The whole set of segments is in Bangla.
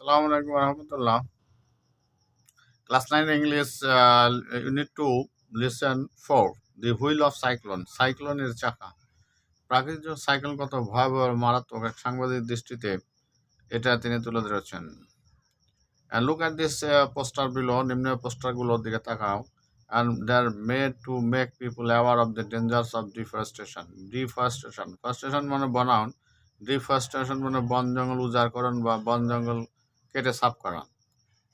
Assalamu alaikum warahmatullah. Class 9 English, Unit 2, Lesson 4, The Wheel of Cyclone. সাইক্লোনের চাকা। প্রাকৃতিক সাইক্লোন কত ভয়াবহ ও মারাত্মক এক সাংবাদিক দৃষ্টিতে এটা তিনি তুলে ধরেছেন। And look at this poster below, নিম্ন পোস্টারগুলোর দিকে তাকাও। And they're made to make people aware of the dangers of deforestation. Deforestation মানে বনায়ন। Deforestation মানে বন জঙ্গল উজাড়করণ বা বন জঙ্গল কেটে সাফ করা।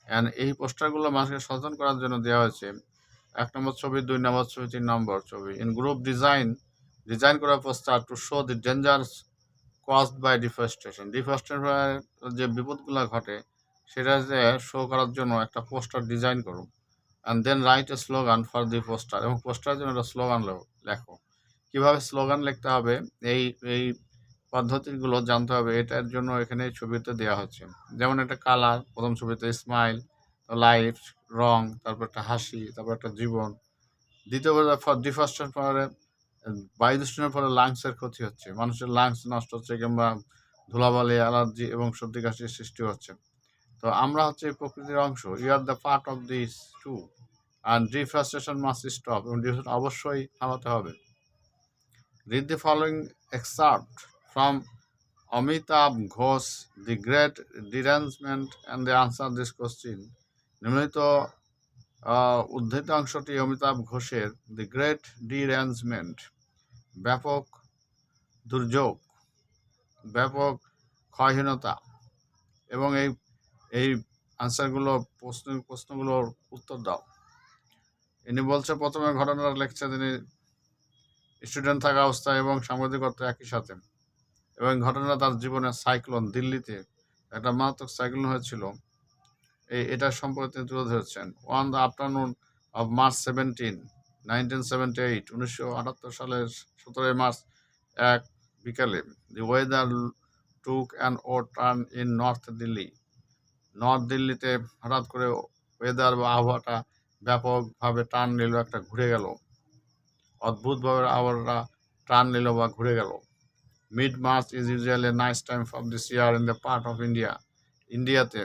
অ্যান্ড এই পোস্টারগুলো মানুষকে সচেতন করার জন্য দেওয়া হয়েছে। 1 নম্বর ছবি, 2 নম্বর ছবি, 3 নম্বর ছবি। ইন গ্রুপ ডিজাইন করা poster to show the dangers caused by deforestation. ডিফরেস্টেশনের যে বিপদগুলো ঘটে সেটা যে শো করার জন্য একটা পোস্টার ডিজাইন করুন। And then write a slogan for the poster, এবং পোস্টারের জন্য একটা স্লোগান লেখো। কীভাবে স্লোগান লিখতে হবে এই এই পদ্ধতিগুলো জানতে হবে, এটার জন্য এখানে ছবিতে দেওয়া হচ্ছে। যেমন একটা কালার, প্রথম ছবিতে স্মাইল, লাইট, রং, তারপর একটা হাসি, তারপর একটা জীবন। দ্বিতীয় ডিফরেস্টেশন ফলে বায়ু দূষণের ফলে লাংসের ক্ষতি হচ্ছে, মানুষের লাংস নষ্ট হচ্ছে, কিংবা ধুলাবালি, অ্যালার্জি এবং সর্দি কাশির সৃষ্টি হচ্ছে। তো আমরা হচ্ছে প্রকৃতির অংশ, you are the part of this too, and deforestation must stop, এবং ডিফরেস্টেশন অবশ্যই থামাতে হবে। Read the following excerpt from Amitabh Ghosh, The Great Derangement, and the answer this question. নিম্নলিখিত উদ্ধৃত অংশটি অমিতাভ ঘোষের দি গ্রেট ডিরেঞ্জমেন্ট, ব্যাপক দুর্যোগ, ব্যাপক ক্ষয়হীনতা, এবং এই আনসারগুলো প্রশ্নগুলোর উত্তর দাও। ইনি বলছে, প্রথমে ঘটনাটা লেখছে তিনি স্টুডেন্ট থাকা অবস্থায় এবং সাংবাদিকত্ব একই সাথে, এবং ঘটনা তার জীবনের সাইক্লোন, দিল্লিতে একটা মারাত্মক সাইক্লোন হয়েছিল, এটা সম্পর্কে তিনি তুলে ধরেছেন। On the afternoon of March 17, 1978, 1978 সালের 17 মার্চ এক বিকালে, দি ওয়েদার টুক অ্যান ও turn in north Delhi. North দিল্লিতে হঠাৎ করে ওয়েদার বা আবহাওয়াটা ব্যাপকভাবে টার্ন নিল, একটা ঘুরে গেল, অদ্ভুতভাবে আবহাওয়াটা টার্ন নিল বা ঘুরে গেল। Mid March is usually a nice time of this year in the part of India. ইন্ডিয়াতে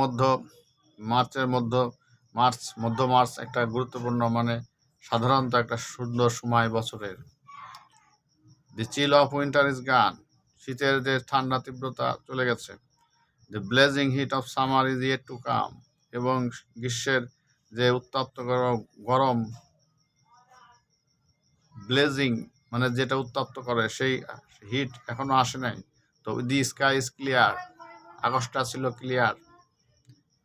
মধ্য মার্চ একটা গুরুত্বপূর্ণ, মানে সাধারণত একটা সুন্দর সময় বছরের। The chill of winter is gone, শীতের যে ঠান্ডা তীব্রতা চলে গেছে। The blazing heat of summer is yet to come, এবং গ্রীষ্মের যে উত্তপ্ত গরম, ব্লেজিং মানে যেটা উত্তপ্ত করে, সেই হিট এখনো আসে নাই। তো দি স্কাই ইজ ক্লিয়ার, আকাশটা ছিল clear.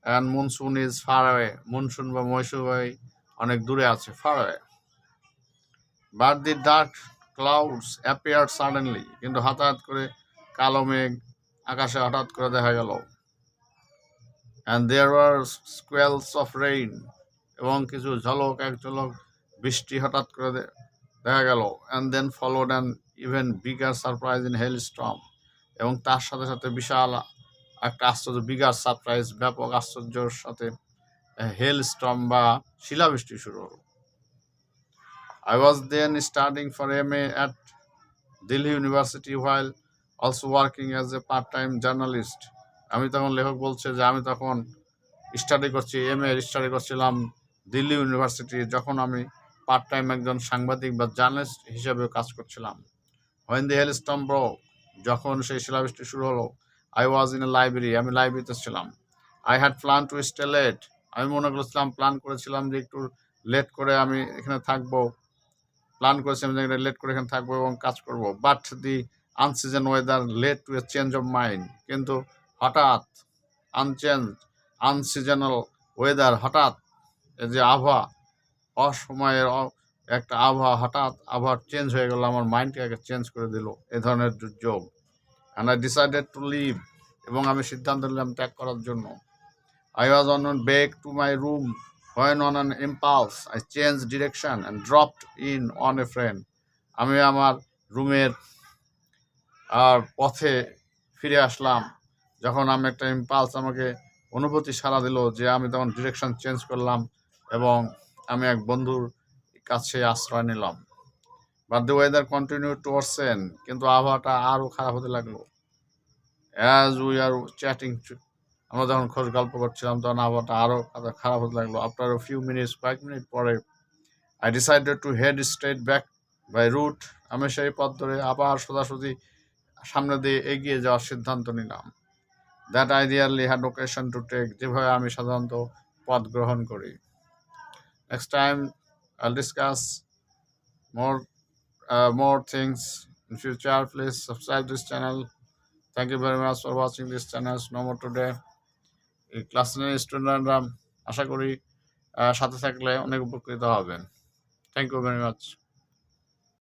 And monsoon is far away, monsoon বা মৌসুমী অনেক দূরে আছে, far away. But the dark clouds appeared suddenly, কিন্তু হঠাৎ করে কালো মেঘ আকাশে হঠাৎ করে দেখা গেল। And there were squalls of rain, এবং কিছু এক ঝলক বৃষ্টি হঠাৎ করে দেখা গেল। And then followed an even bigger surprise in hail storm, এবং তার সাথে সাথে বিশাল একটা আশ্চর্য, বিগার সারপ্রাইজ, ব্যাপক আশ্চর্যের সাথে হেল স্টর্ম বা শিলাবৃষ্টি শুরু হলো। I was then studying for MA at Delhi University while also working as a part-time journalist. আমি তখন, লেখক বলছে যে আমি তখন স্টাডি করছিলাম দিল্লি ইউনিভার্সিটি, যখন আমি পার্ট টাইম একজন সাংবাদিক বা জার্নালিস্ট হিসেবে কাজ করছিলাম। When the hailstorm broke, যখন সেই শিলাবৃষ্টি শুরু হলো, I was in a library, আমি লাইব্রেরিতে ছিলাম। I had planned to stay late, আমি প্ল্যান করেছিলাম যে একটু লেট করে আমি এখানে থাকবো, এখানে থাকবো এবং কাজ করব। But the unseason weather led to a change of mind, কিন্তু হঠাৎ আনসিজনাল ওয়েদার, হঠাৎ এই যে আবহাওয়া, অসময়ের একটা আবহাওয়া, হঠাৎ আবহাওয়া চেঞ্জ হয়ে গেল, আমার মাইন্ডকে চেঞ্জ করে দিল, এ ধরনের দুর্যোগ। And I decided to leave, এবং আমি সিদ্ধান্ত নিলাম ত্যাগ করার জন্য। I was on my way to my room when on an impulse I changed direction and dropped in on a friend. আমি আমার রুমের পথে ফিরে আসলাম, যখন আমি একটা ইম্পালস, আমাকে অনুভূতি সাড়া দিল যে আমি তখন ডিরেকশন চেঞ্জ করলাম এবং আমি এক বন্ধুর কাছে আশ্রয় নিলাম। But the weather continue to worsen, কিন্তু আবহাওয়াটা আরও খারাপ হতে লাগলো। অ্যাজ উই আর চ্যাটিং, আমরা যখন খোঁজ গল্প করছিলাম তখন আবহাওয়াটা আরও খারাপ হতে লাগলো। আফটার a few minutes, কয়েক মিনিট পরে I decided to head straight back by route, আমি সেই পথ ধরে আবার সোজাসুজি সামনে দিয়ে এগিয়ে যাওয়ার সিদ্ধান্ত নিলাম। That I rarely had occasion to take, যেভাবে আমি সাধারণত পথ গ্রহণ করি। Next time I'll discuss more things in future. Please subscribe this channel. Thank you very much for watching this channel. No more today. এই ক্লাস 9 স্টুডেন্টরা আশা করি সাথে থাকলে অনেক উপকৃত হবেন। Thank you very much.